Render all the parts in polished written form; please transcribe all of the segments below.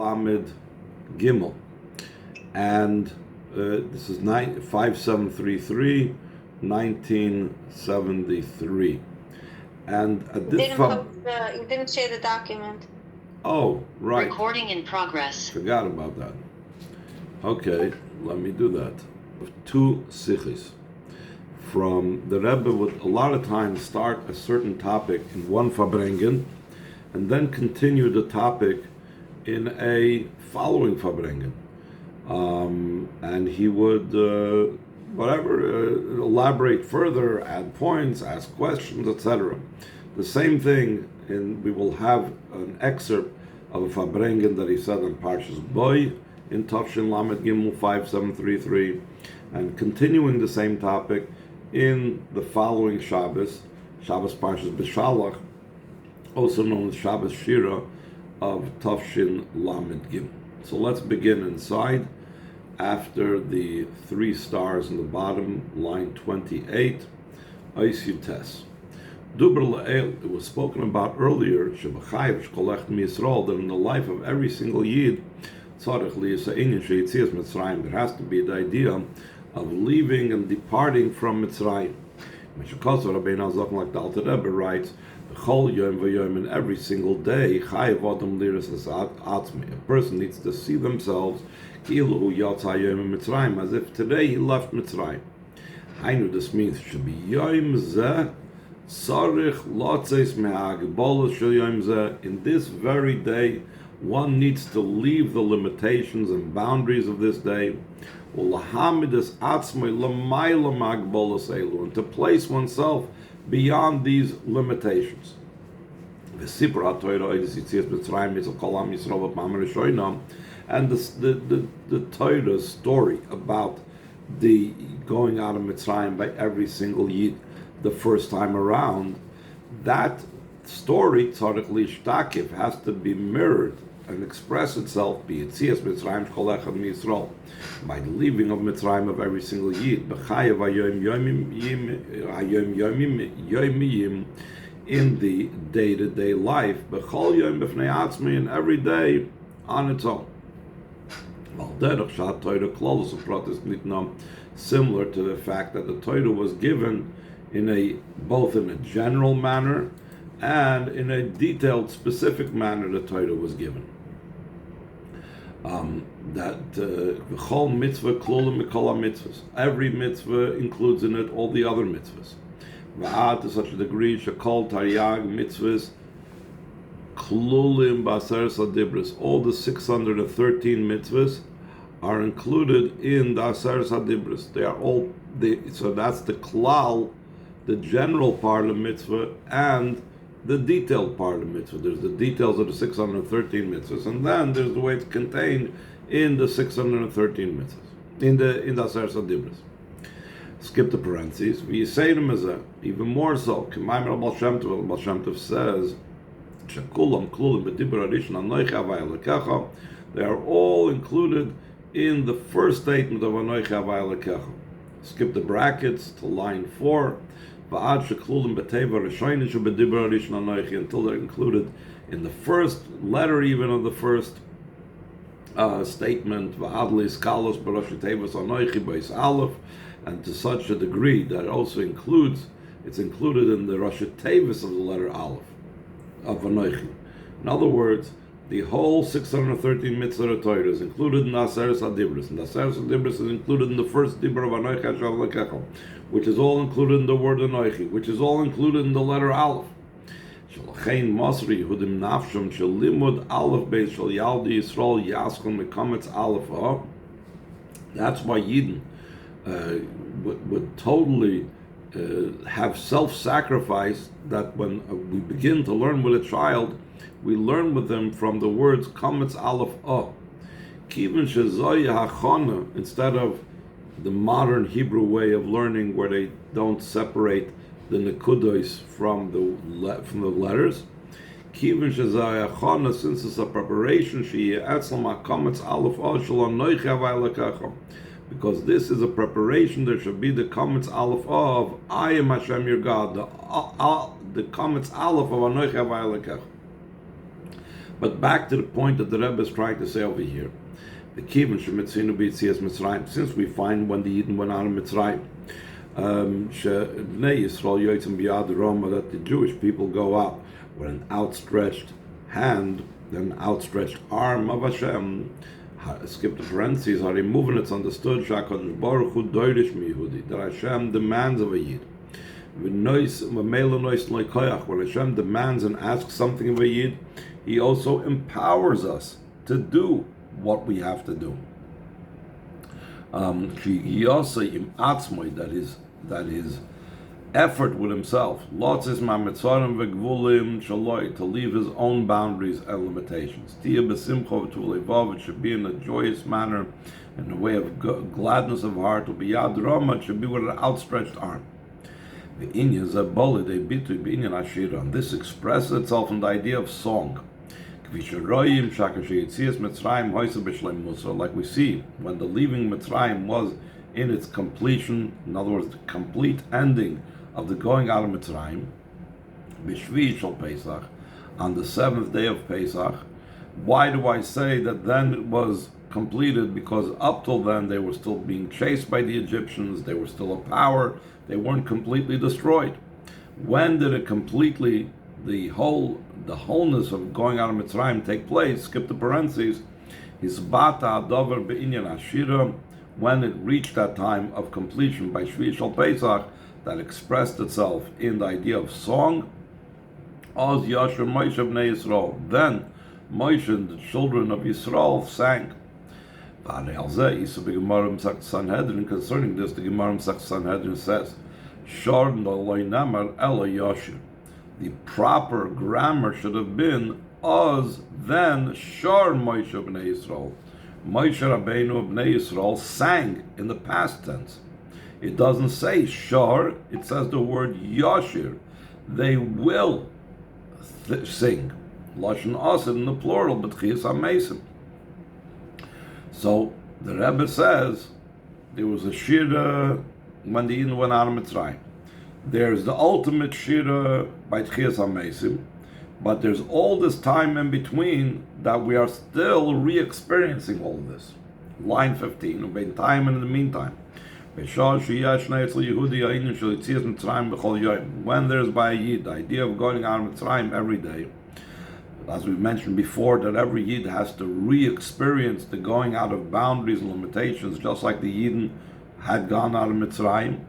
Lamed Gimel, and this is 5733, 1973. And at this you didn't share the document. Oh, right. Recording in progress. Forgot about that. Okay, let me do that. 2 sichis. From the Rebbe would a lot of times start a certain topic in one Farbrengen and then continue the topic in a following Farbrengen. And he would elaborate further, add points, ask questions, etc. The same thing, we will have an excerpt of a Farbrengen that he said on Parshas Boy in Tafshin Lamed Gimel 5733, and continuing the same topic in the following Shabbos Parshas Beshalach, also known as Shabbos Shiur of Tafshin Lamed Gimel. So let's begin inside. After the 3 stars in the bottom, line 28, Eis Yutes. It was spoken about earlier, that in the life of every single Yid, there has to be the idea of leaving and departing from Mitzrayim. Like the Alter Rebbe writes, in every single day, a person needs to see themselves as if today he left Mitzrayim. This means should be in this very day, one needs to leave the limitations and boundaries of this day, and to place oneself beyond these limitations. And the Torah's story about the going out of Mitzrayim by every single Yid the first time around, that story, tzarich lishtakiv, has to be mirrored and express itself by the leaving of Mitzrayim of every single Yid, in the day-to-day life, in every day on its own. Similar to the fact that the Torah was given both in a general manner and in a detailed, specific manner. The Torah was given. V'chol mitzvah klulim mikol mitzvahs. Every mitzvah includes in it all the other mitzvahs. V'ad to such a degree shekol taryag mitzvahs klulim b'aseres hadibros. All the 613 mitzvahs are included in the aseres hadibros. They are all so that's the klal, the general part of mitzvah, and the detailed part of mitzvah. There's the details of the 613 mitzvahs, and then there's the way it's contained in the 613 mitzvahs, in the aseres hadibros. Skip the parentheses. We say them as even more so. Baal Shem Tov says, they are all included in the first statement of Anochi Havai Lekecha. Skip the brackets to line 4. Until they're included in the first letter even of the first statement, and to such a degree that it also it's included in the Rosh Tevis of the letter Aleph of Anochi. In other words, the whole 613 mitzvah Torah is included in the Aseres HaDibros, and the Aseres HaDibros is included in the first Dibur of Anochi Hashem Lekecha, which is all included in the word Anochi, which is all included in the letter Aleph. Shalchein Masri Hudim Nafsham Shalimud Aleph Beis Shal Yaldi Yisrael Yaskon Mekametz Aleph. That's why Yidden would totally have self-sacrifice, that when we begin to learn with a child, we learn with them from the words Kametz Aleph Kivin Shezoy Hachana, instead of the modern Hebrew way of learning where they don't separate the nekudos from the letters. Kivin Shezoy Hachana, since it's a preparation, Kametz Aleph because this is a preparation, there should be the Kametz Aleph of I am Hashem your God, the Kametz Aleph of Anochi Havai Lekecha. But back to the point that the Rebbe is trying to say over here. The Kivin Shemitzinu B'Yitzias Mitzrayim, since we find when the Yidden went out of Mitzrayim, Bnei Yisrael Yotzim B'Yad Roma, that the Jewish people go out with an outstretched hand, an outstretched arm of Hashem. Skip the parentheses, are removing it's understood Shakadosh Baruch Hu Doirish Miyehudi, that Hashem demands of a Yid. When Hashem demands and asks something of a Yid, He also empowers us to do what we have to do. That his effort with himself, to leave his own boundaries and limitations. It should be in a joyous manner, in a way of gladness of heart. It should be with an outstretched arm. This expresses itself in the idea of song. Like we see, when the leaving Mitzrayim was in its completion, in other words, the complete ending of the going out of Mitzrayim, Pesach, on the 7th day of Pesach. Why do I say that then it was completed? Because up till then they were still being chased by the Egyptians, they were still a power, they weren't completely destroyed. When did it completely, the wholeness of going out of Mitzrayim take place? Skip the parentheses. Hisbata Adover Be'inyan Ashira, when it reached that time of completion by Shvi Shal Pesach, that expressed itself in the idea of song. Oz Yashar Moshe Bnei Yisrael. Then Moshe and the children of Yisrael sang. Concerning this, the Gemara Masechet Sanhedrin says, Shor Noloy Namar Ela Yashir. The proper grammar should have been Oz, then Shor Moshe Bnei Yisrael. Moshe Rabbeinu Bnei Yisrael sang in the past tense. It doesn't say Shor, it says the word Yashir. They will sing. Lashon Asid in the plural, but Chiyas HaMesim. So the Rebbe says there was a Shira when the Yidden went out of Mitzrayim. There's the ultimate Shira by Chiyas HaMesim, but there's all this time in between that we are still re-experiencing all of this. Line 15, in time and in the meantime. When there's by a Yid, the idea of going out of Mitzrayim every day, as we mentioned before, that every Yid has to re-experience the going out of boundaries and limitations, just like the Yidden had gone out of Mitzrayim.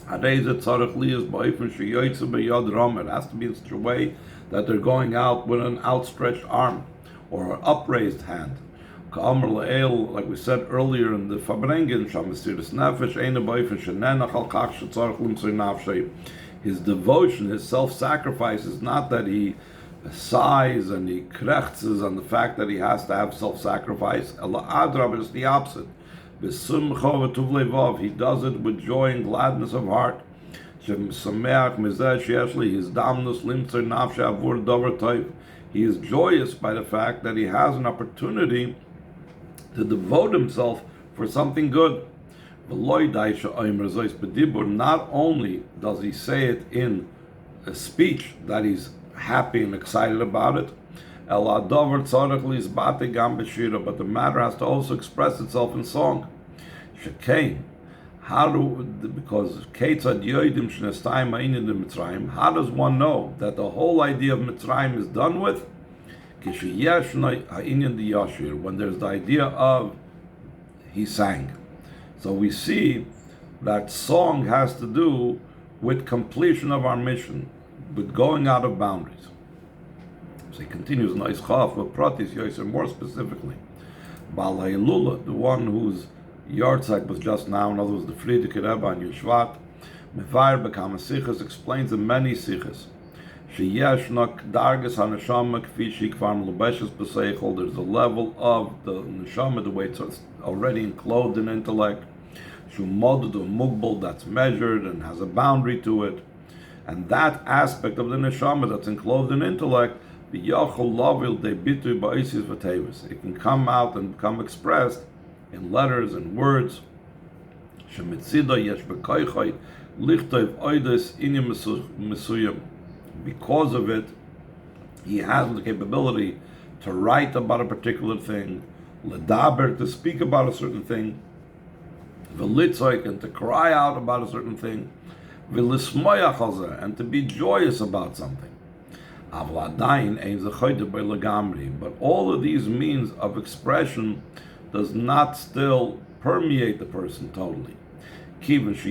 It has to be in such a way that they're going out with an outstretched arm or an upraised hand. Like we said earlier in the Farbrengens, his devotion, his self-sacrifice is not that he sighs and he krechzes on the fact that he has to have self-sacrifice. It's the opposite. He does it with joy and gladness of heart. He is joyous by the fact that he has an opportunity to devote himself for something good. Not only does he say it in a speech that he's happy and excited about it, but the matter has to also express itself in song. Because how does one know that the whole idea of Mitzrayim is done with? When there's the idea of he sang. So we see that song has to do with completion of our mission, with going out of boundaries. So he continues, more specifically, the one whose yahrzeit was just now, in other words, the Friedrich Rebbe and Yeshvat, Mevair Bekama explains in many sichas. There's a level of the neshama, the way it's already enclosed in intellect, that's measured and has a boundary to it, and that aspect of the neshama that's enclosed in intellect, it can come out and become expressed in letters and words. Because of it, he has the capability to write about a particular thing, ledaber, to speak about a certain thing, v'litzoik, and to cry out about a certain thing, v'lismoyach alzeh, and to be joyous about something. But all of these means of expression does not still permeate the person totally. Since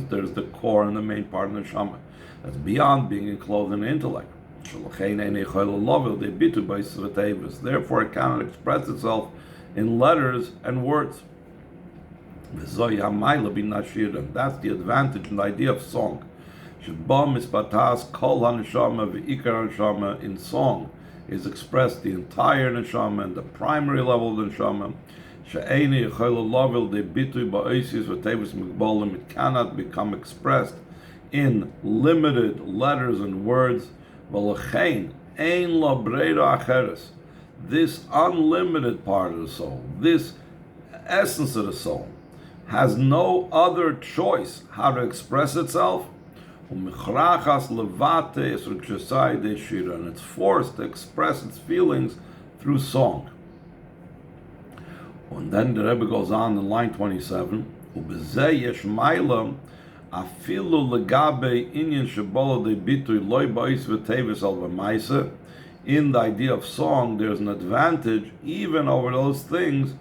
there's the core and the main part of the neshama that's beyond being enclosed in the intellect. Therefore, it cannot express itself in letters and words. And that's the advantage and the idea of song. In song is expressed the entire neshama and the primary level of the neshama. It cannot become expressed in limited letters and words. This unlimited part of the soul, this essence of the soul, has no other choice how to express itself, and it's forced to express its feelings through song. And then the Rebbe goes on in line 27, in the idea of song, there's an advantage even over those things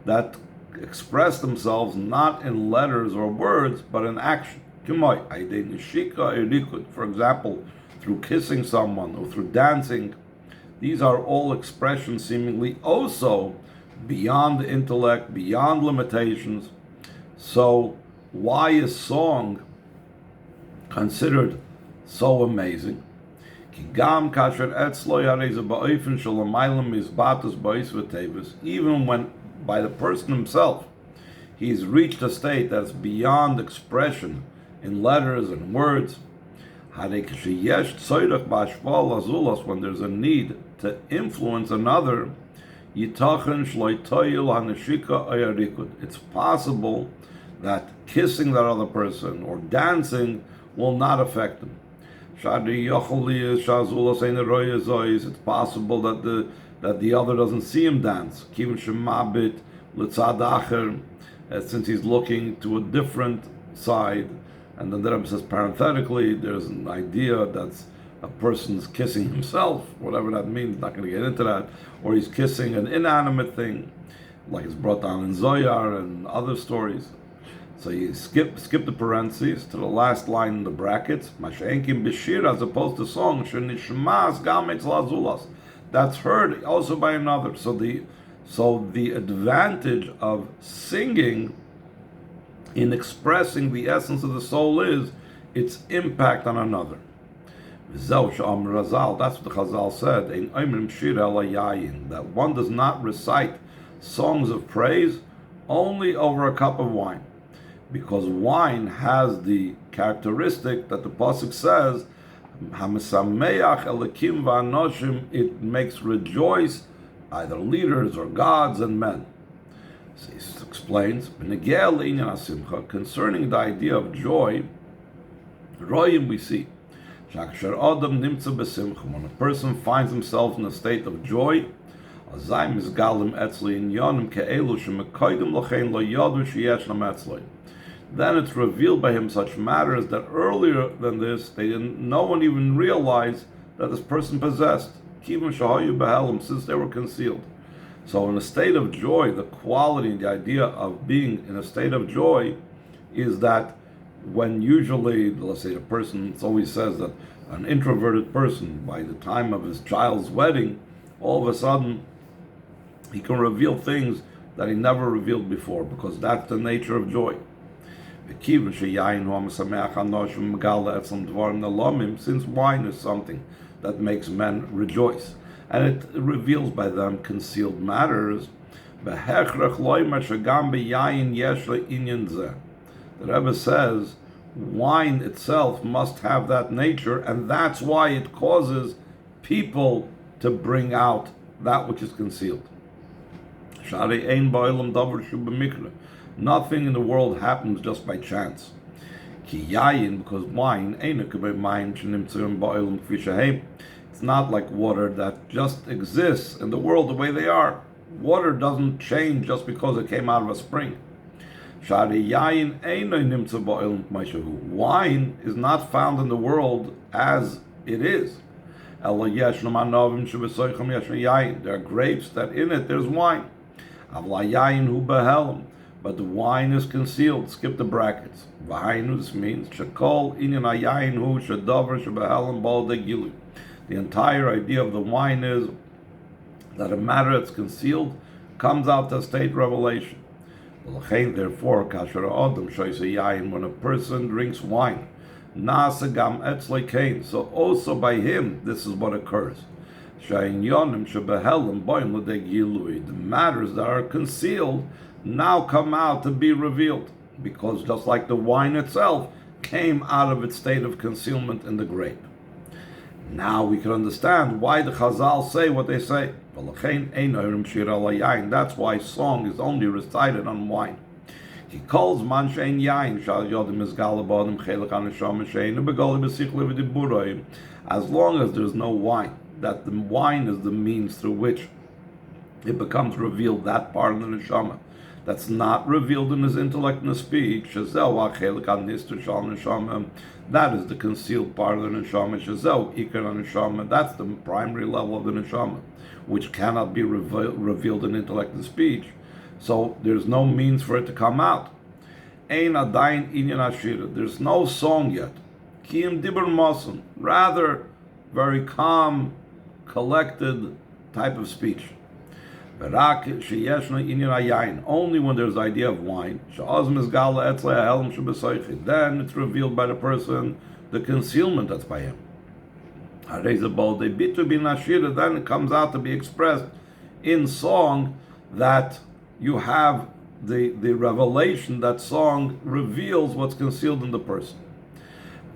that express themselves not in letters or words, but in action. For example, through kissing someone or through dancing. These are all expressions seemingly also beyond the intellect, beyond limitations. So why is song considered so amazing? Even when by the person himself he's reached a state that's beyond expression in letters and words, when there's a need to influence another, it's possible that kissing that other person or dancing will not affect them. It's possible that the other doesn't see him dance, since he's looking to a different side. And then the Rebbe says parenthetically, there's an idea that's a person's kissing himself, whatever that means, not going to get into that, or he's kissing an inanimate thing, like it's brought down in Zoyar and other stories. So you skip the parentheses to the last line in the brackets, Masha'enkim b'shir, as opposed to song, Shenishmas gametz lazulas, that's heard also by another. So the advantage of singing in expressing the essence of the soul is its impact on another. That's what the Chazal said, that one does not recite songs of praise only over a cup of wine, because wine has the characteristic that the pasuk says, it makes rejoice either leaders or gods and men. So he explains, concerning the idea of joy, we see, when a person finds himself in a state of joy, then it's revealed by him such matters that earlier than this, no one even realized that this person possessed, since they were concealed. So in a state of joy, the quality, the idea of being in a state of joy is that when usually, let's say the person, it always says that an introverted person, by the time of his child's wedding, all of a sudden, he can reveal things that he never revealed before, because that's the nature of joy. Since wine is something that makes men rejoice, and it reveals by them concealed matters, the Rebbe says wine itself must have that nature, and that's why it causes people to bring out that which is concealed. Nothing in the world happens just by chance. Because wine, It's not like water that just exists in the world the way they are. Water doesn't change just because it came out of a spring. Wine is not found in the world as it is. There are grapes that in it there's wine. But the wine is concealed. Skip the brackets. This means the entire idea of the wine is that a matter that's concealed comes out to state revelation. Therefore, when a person drinks wine, so also by him this is what occurs. The matters that are concealed now come out to be revealed, because just like the wine itself came out of its state of concealment in the grape. Now we can understand why the Chazal say what they say. That's why song is only recited on wine. He calls man shein yain shal yodim is galabadim chelik anisham shein begol besichli v'diburoi. As long as there's no wine, that the wine is the means through which it becomes revealed, that part of the neshama that's not revealed in his intellect and his speech. That is the concealed part of the neshama. That's the primary level of the neshama, which cannot be revealed in intellect and speech. So there's no means for it to come out. There's no song yet. Rather, very calm, collected type of speech. Only when there's the idea of wine, then it's revealed by the person the concealment that's by him. Then it comes out to be expressed in song, that you have the revelation, that song reveals what's concealed in the person.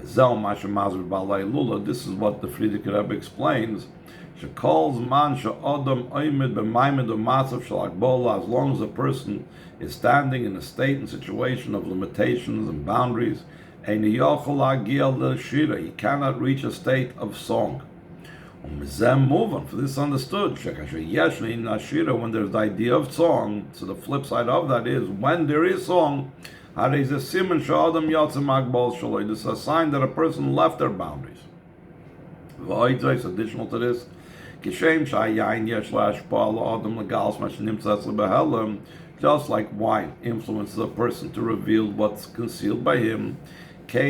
This is what the Frierdiker Rebbe explains. As long as a person is standing in a state and situation of limitations and boundaries, he cannot reach a state of song. For this understood, when there's the idea of song, so the flip side of that is, when there is song, this is a sign that a person left their boundaries. Additional to this, just like wine influences a person to reveal what's concealed by him, so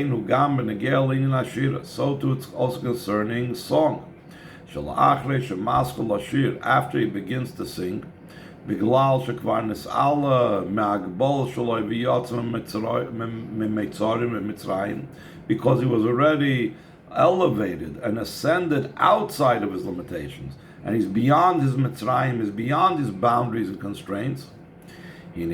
too it's also concerning song. After he begins to sing, because he was already elevated and ascended outside of his limitations, and he's beyond his Mitzrayim, is beyond his boundaries and constraints. So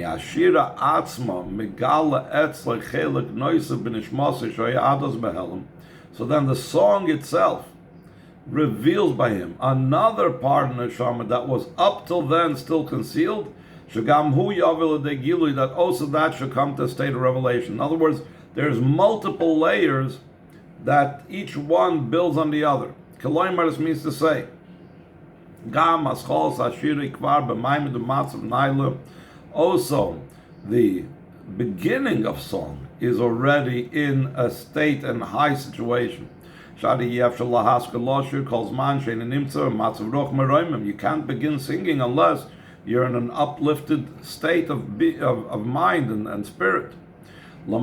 then the song itself reveals by him another part of the neshama that was up till then still concealed, that also that should come to a state of revelation. In other words, there's multiple layers that each one builds on the other. This means to say, also the beginning of song is already in a state and high situation. You can't begin singing unless you're in an uplifted state of mind and spirit. So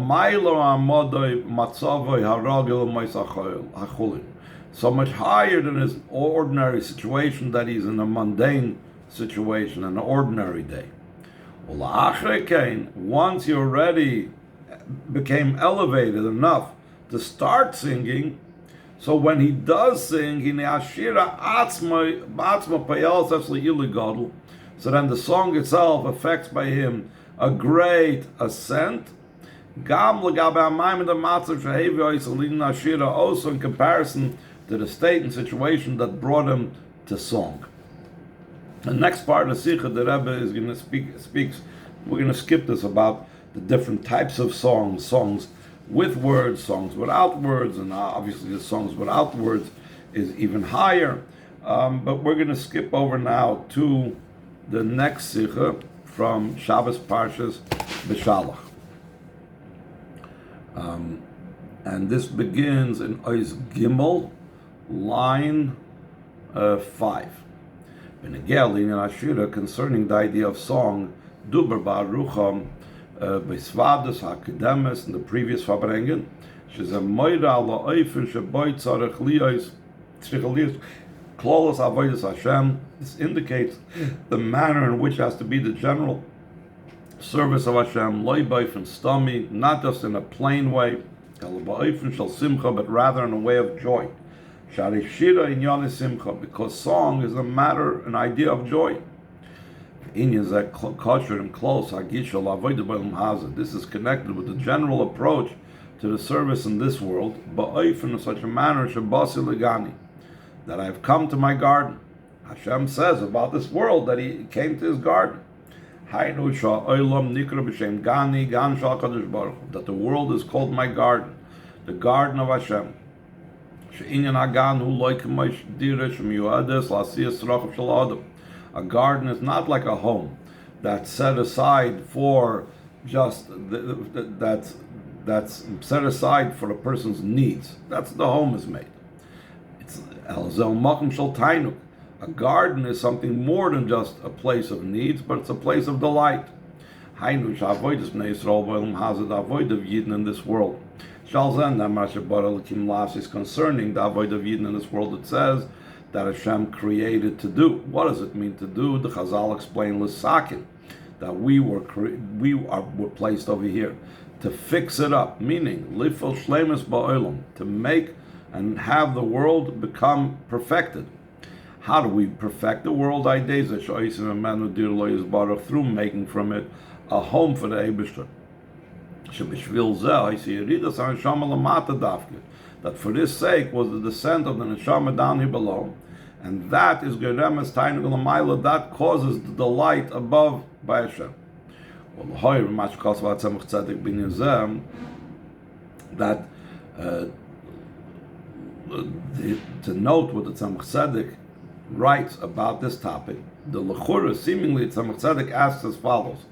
much higher than his ordinary situation, that he's in a mundane situation, an ordinary day. Once he already became elevated enough to start singing, so when he does sing, so then the song itself affects by him a great ascent. Also in comparison to the state and situation that brought him to song. The next part of the Sikha, the Rebbe is going to speaks. We're going to skip this, about the different types of songs with words, songs without words, and obviously the songs without words is even higher. But we're going to skip over now to the next Sikha from Shabbos Parshas Beshalach. And this begins in Ois Gimel, line 5. Concerning the idea of song, Duber Barucham Besvadas Hakademes in the previous Farbrengens, she's a Moira la Eifen Sheboy Tzarech Liyos Tzrichalios Klolos Avodas Hashem. This indicates the manner in which has to be the general service of Hashem, loy b'ofen stami, not just in a plain way, b'ofen shel simcha, but rather in a way of joy. Shari shira inyan simcha, because song is a matter, an idea of joy. Inyan zeh kosher and close hagisha la'avodah b'olam hazeh. This is connected with the general approach to the service in this world, b'ofen in such a manner shabasi legani, that I have come to my garden. Hashem says about this world that He came to His garden. That the world is called my garden, the garden of Hashem. A garden is not like a home that's set aside for just that's set aside for a person's needs. That's the home is made. It's a garden is something more than just a place of needs, but it's a place of delight. Is concerning the avoid of Yidden in this world. It says that Hashem created to do. What does it mean to do? The Chazal explain l'sakin, that we were placed over here to fix it up, meaning lifel shlemus ba'olam, to make and have the world become perfected. How do we perfect the world? Through making from it a home for the Eibishter. That for this sake was the descent of the neshama down here below, and that is geremes tainug l'mayla, that causes the delight above by Hashem. That to note what the Tzemach Tzedek writes about this topic, the Lechura, seemingly Tzemach Tzedek asks as follows: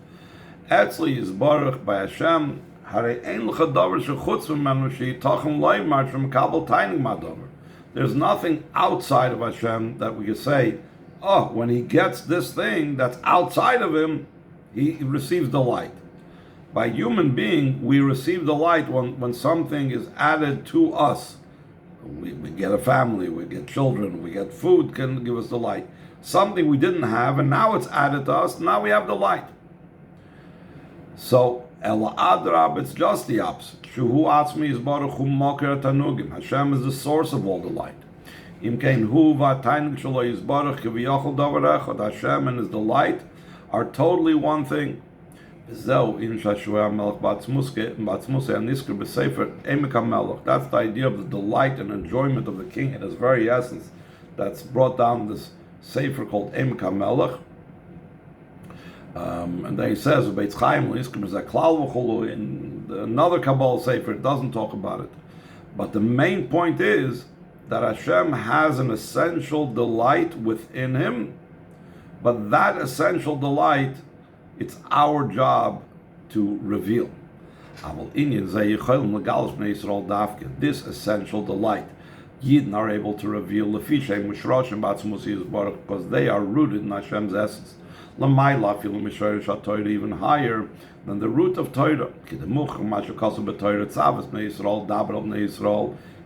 Etzli is baruch by Hashem, harei ein lecha davar shechutz v'menu sheitachem loymar shemekabel tainig madavar. There's nothing outside of Hashem that we can say, oh, when He gets this thing that's outside of Him, He receives delight. By human being, we receive delight when something is added to us. We get a family, we get children, we get food, can give us delight. Something we didn't have, and now it's added to us, now we have delight. So, Ela Adrab, it's just the opposite. Shuhu Atzmi is Baruch Hu Moker Tanugim. Hashem is the source of all delight. Imkein Hu V'Tainig Shelo is Baruch Kiviyachol Davar Echad. Hashem and His delight are totally one thing. That's the idea of the delight and enjoyment of the king in its very essence. That's brought down this sefer called Emek HaMelech. And then he says, in another Kabbalah sefer, it doesn't talk about it. But the main point is that Hashem has an essential delight within Him, but that essential delight, it's our job to reveal. This essential delight, Yidden are able to reveal because they are rooted in Hashem's essence. Even higher than the root of Torah.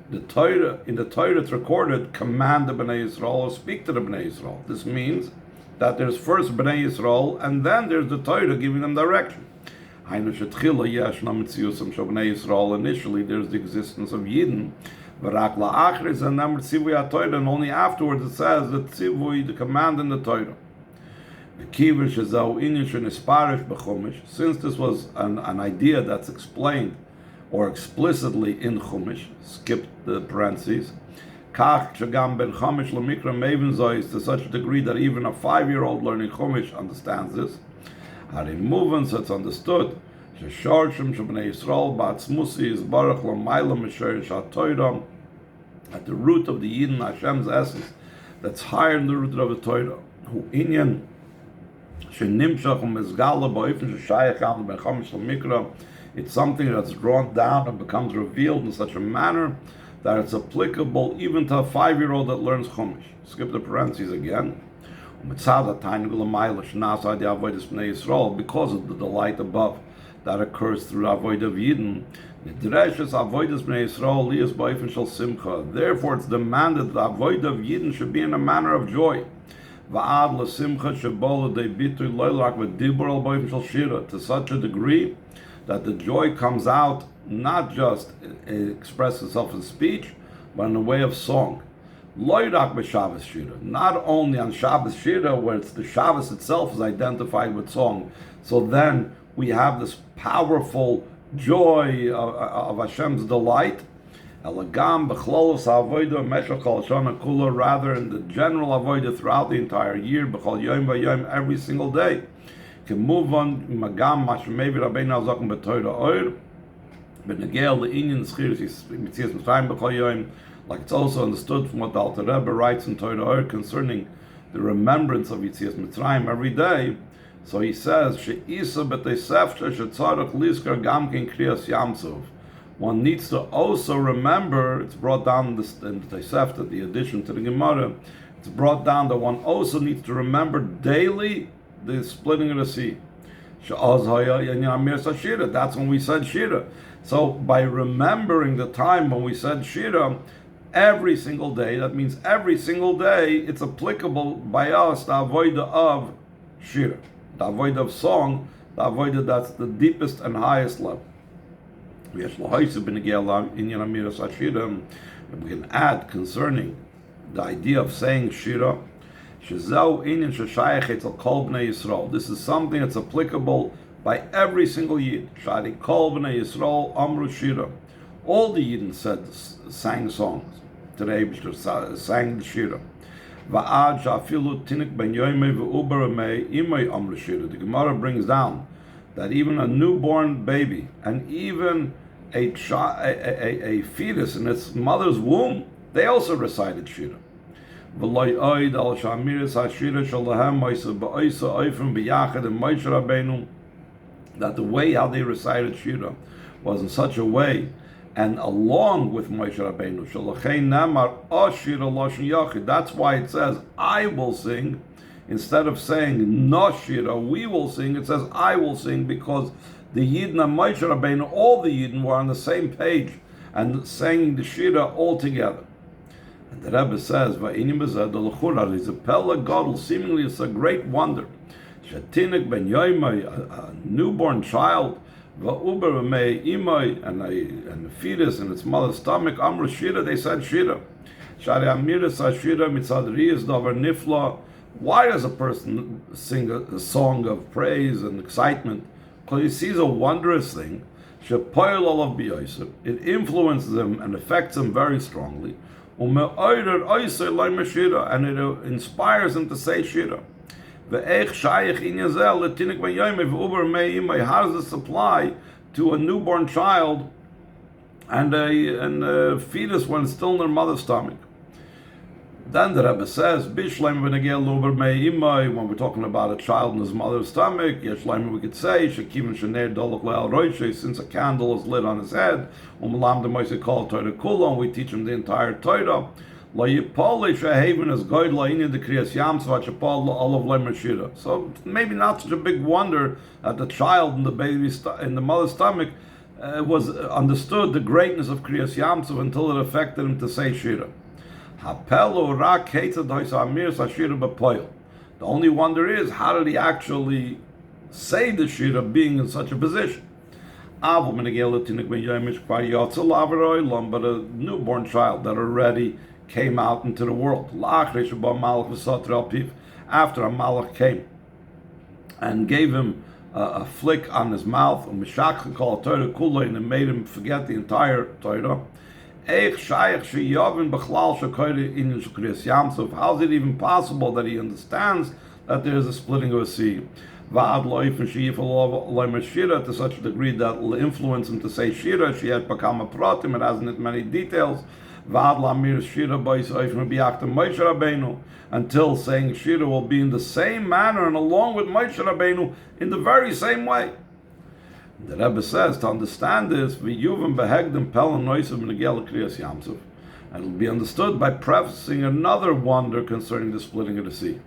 The Torah, in the Torah it's recorded, command the Bnei Yisrael or speak to the Bnei Yisrael. This means that there's first Bnei Yisrael and then there's the Torah giving them direction. Initially there's the existence of Yidden, and only afterwards it says that tzivui, the command in the Torah. Since this was an idea that's explained or explicitly in Chumash, skip the parentheses, to such a degree that even a 5-year-old learning Chumash understands this. So it's understood at the root of the Yidden, Hashem's essence, that's higher than the root of the Torah. Hu inyan shenimshach u'mezgala ba'ofen sheshayach al ben chamish l'mikra. It's something that's drawn down and becomes revealed in such a manner that it's applicable even to a 5-year-old that learns Chumash. Skip the parentheses again. Because of the delight above that occurs through avodah of Yidden, therefore it's demanded that avodah of Yidden should be in a manner of joy. To such a degree that the joy comes out, not just expresses itself in speech, but in a way of song. Loirak b'Shabbos Shira. Not only on Shabbos Shira, where it's the Shabbos itself is identified with song, so then we have this powerful joy of Hashem's delight. Elagam b'chlolos ha'avodah meshach kol shana kula. Rather, in the general avodah throughout the entire year, b'chol yom v'yom, every single day. Can move on magam mashmevi rabbeinu azakum b'Torah oir b'negel le'inyan schiris mitzias mitzrayim b'chol yom. Like it's also understood from what the Alter Rebbe writes in Torah Or concerning the remembrance of Yitzias Mitzrayim every day. So he says, "She'isa b'teisefta shetzarach liskar gam ken kriyas yamsov." One needs to also remember. It's brought down in the Teisefta, the addition to the Gemara. It's brought down that one also needs to remember daily the splitting of the sea. That's when we said Shira. So by remembering the time when we said Shira, every single day, that means every single day, it's applicable by us, the avodah of Shira, the avodah of song, the avodah that's the deepest and highest level. We can add concerning the idea of saying Shira, this is something that's applicable by every single Yid. All the Yidden sang songs. Today we sang the Shira. The Gemara brings down that even a newborn baby and even a fetus in its mother's womb, they also recited Shira. That the way how they recited Shira was in such a way, and along with Moshe Rabbeinu, that's why it says, I will sing, instead of saying, no Shira, we will sing, it says, I will sing, because the Yidden and Moshe Rabbeinu, all the Yidden were on the same page, and sang the Shira all together. And the Rebbe says, seemingly it's a great wonder. Shetinik ben Yoimai, a newborn child, and a fetus in its mother's stomach, Amru Shira, they said Shira. Why does a person sing a song of praise and excitement? Because he sees a wondrous thing. It influences him and affects him very strongly. And it inspires him to say Shira. How does this apply to a newborn child and a fetus when it's still in their mother's stomach? Then the Rebbe says, when we're talking about a child in his mother's stomach, we could say, since a candle is lit on his head, and we teach him the entire Torah. So maybe not such a big wonder that the child in the baby in the mother's stomach was understood the greatness of Kriyas Yamsuf until it affected him to say Shira. The only wonder is, how did he actually say the Shira being in such a position? But a newborn child that already came out into the world after a malach came and gave him a flick on his mouth and made him forget the entire Torah. How is it even possible that he understands that there is a splitting of a sea? To such a degree that will influence him to say Shira. She had Pakama Pratim, it has in it many details. until saying Shira will be in the same manner and along with Moshe Rabbeinu in the very same way. The Rebbe says to understand this, and it will be understood by prefacing another wonder concerning the splitting of the sea.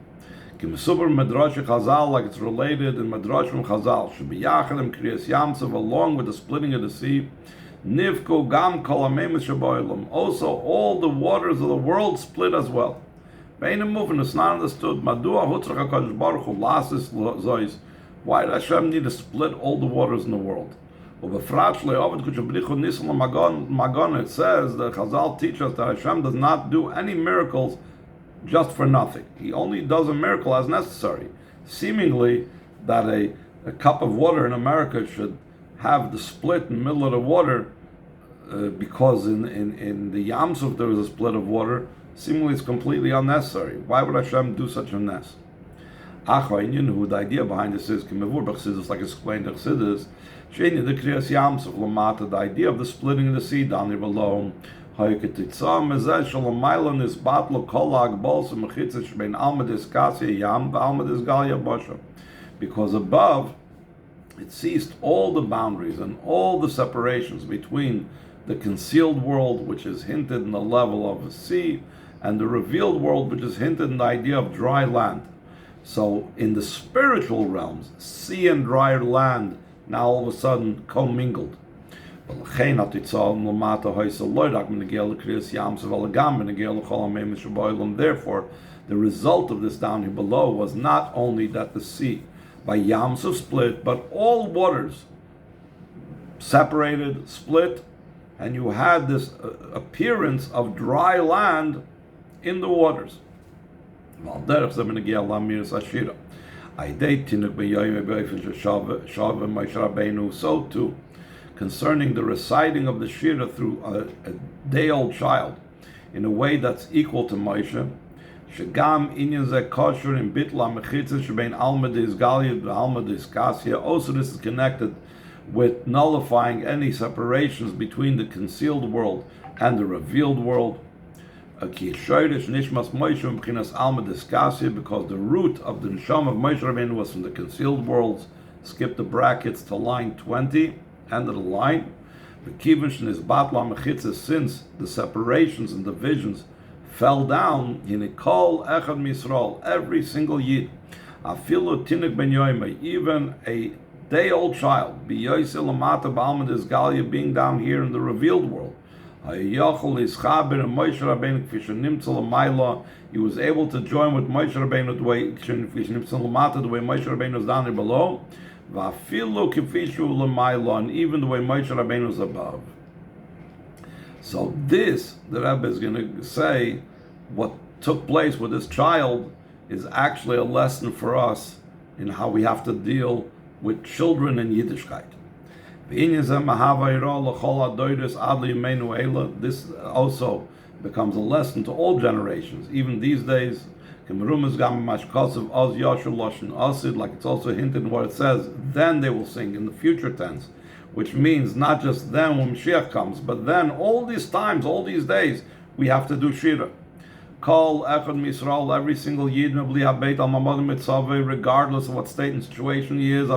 Like it's related in Madrash from Chazal, along with the splitting of the sea, also all the waters of the world split as well. It's not understood. Why did Hashem need to split all the waters in the world? It says that Chazal teach us that Hashem does not do any miracles just for nothing. He only does a miracle as necessary. Seemingly, that a cup of water in America should have the split in the middle of the water because in the Yam Suf there was a split of water. Seemingly, it's completely unnecessary. Why would Hashem do such a mess? The idea behind this is, like explained in Chassidus, the idea of the splitting of the sea down here below, because above it ceased all the boundaries and all the separations between the concealed world, which is hinted in the level of the sea, and the revealed world, which is hinted in the idea of dry land. So in the spiritual realms, sea and dry land now all of a sudden commingled. Therefore, the result of this down here below was not only that the sea by Yam Suf split, but all waters separated, split, and you had this appearance of dry land in the waters. So too, concerning the reciting of the Shira through a day-old child in a way that's equal to Moshe, also this is connected with nullifying any separations between the concealed world and the revealed world. Because the root of the neshama of Moshe Rabbeinu was from the concealed worlds. Skip the brackets to line 20, end of the line. Since the separations and divisions fell down, every single yid, even a day-old child, being down here in the revealed world, he was able to join with Moshe Rabbeinu the way Moshe Rabbeinu is down here below, and even the way Moshe Rabbeinu is above. So this, the Rebbe is going to say, what took place with this child is actually a lesson for us in how we have to deal with children in Yiddishkeit. This also becomes a lesson to all generations, even these days. Like it's also hinted in what it says, then they will sing in the future tense, which means not just then when Mashiach comes, but then all these times, all these days, we have to do Shira. Call Echad Misrael, every single Yid, regardless of what state and situation he is,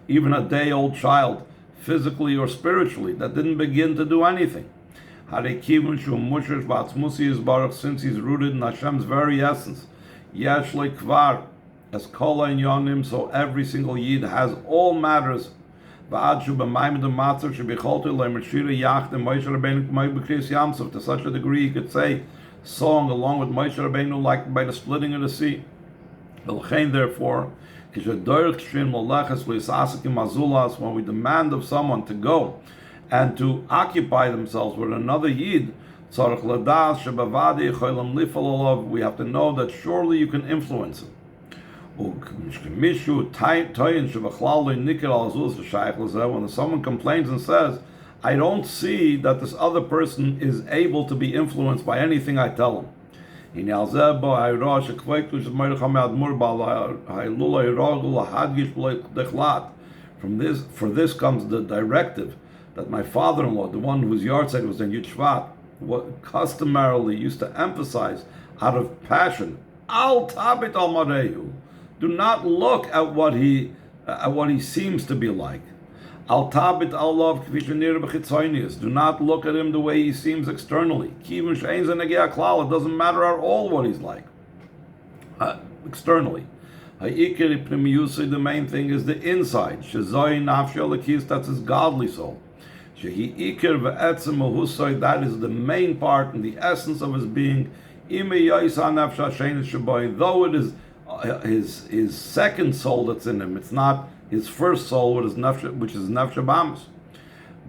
even a day-old child, physically or spiritually, that didn't begin to do anything. Since he's rooted in Hashem's very essence, so every single Yid has all matters. To such a degree, you could say song along with Moshe Rabbeinu, like by the splitting of the sea. Therefore, when we demand of someone to go and to occupy themselves with another Yid, we have to know that surely you can influence him. When someone complains and says, I don't see that this other person is able to be influenced by anything I tell him, for this comes the directive that my father-in-law, the one whose yahrzeit was in Yud Shvat, what customarily used to emphasize out of passion, al tabit al marehu, do not look at what he seems to be like. Al tabit al love kvishanir b'chitzonius, do not look at him the way he seems externally. Kivin she'ein zenegei klal, it doesn't matter at all what he's like externally. The main thing is the inside. That's his godly soul. That is the main part and the essence of his being. Though it is his second soul that's in him, it's not his first soul, which is nefesh bamas.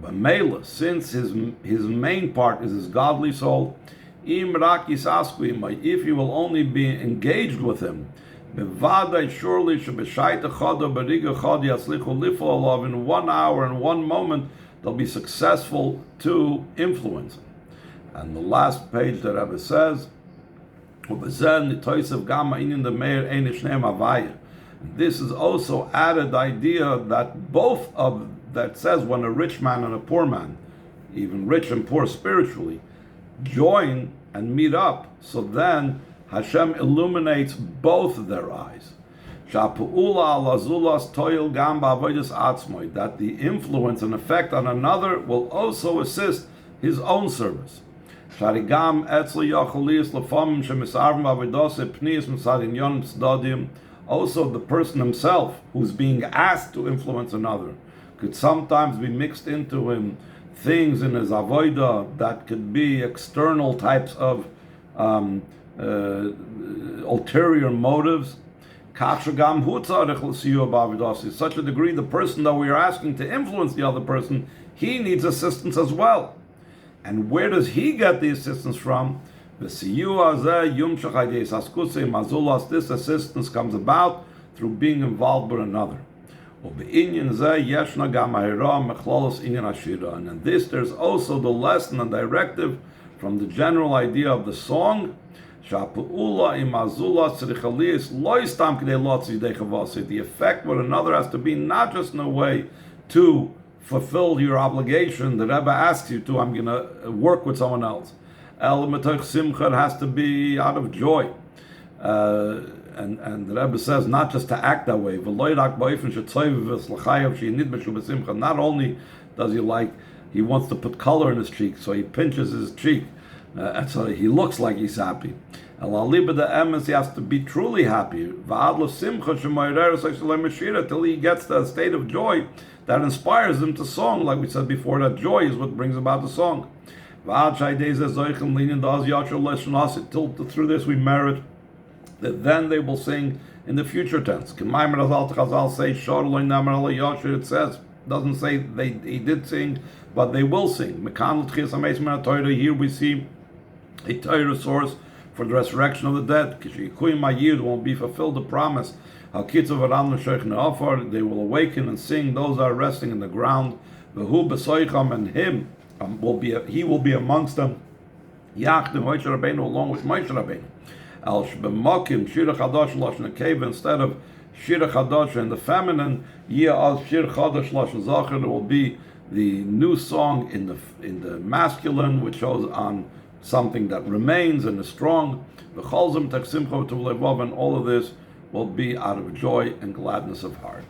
But mela, since his main part is his godly soul, if you will only be engaged with him, surely in 1 hour and 1 moment they'll be successful to influence him. And the last page that Rebbe says, this is also added idea that both of that says when a rich man and a poor man, even rich and poor spiritually, join and meet up, so then Hashem illuminates both their eyes. That the influence and effect on another will also assist his own service. Also, the person himself who's being asked to influence another could sometimes be mixed into him things in his avodah that could be external types of ulterior motives. Such a degree, the person that we are asking to influence the other person, he needs assistance as well. And where does he get the assistance from? This assistance comes about through being involved with another. And in this, there's also the lesson and directive from the general idea of the song. The effect with another has to be not just in a way to fulfill your obligation. The Rebbe asks you to, I'm going to work with someone else. Simcha, it has to be out of joy. And the Rebbe says not just to act that way. Not only does he wants to put color in his cheek, so he pinches his cheek, and so he looks like he's happy. He has to be truly happy till he gets to a state of joy that inspires him to song. Like we said before, that joy is what brings about the song. Till through this we merit that then they will sing in the future tense. It says, doesn't say he did sing, but they will sing. Here we see a Torah source for the resurrection of the dead. Won't be fulfilled the promise. They will awaken and sing those that are resting in the ground. And him he will be amongst them. Along with Moshe Rabbeinu. Instead of Shir Chadash in the feminine, Shir Chadash Lashon Zachar, it will be the new song in the masculine, which shows on something that remains and is strong. And all of this will be out of joy and gladness of heart.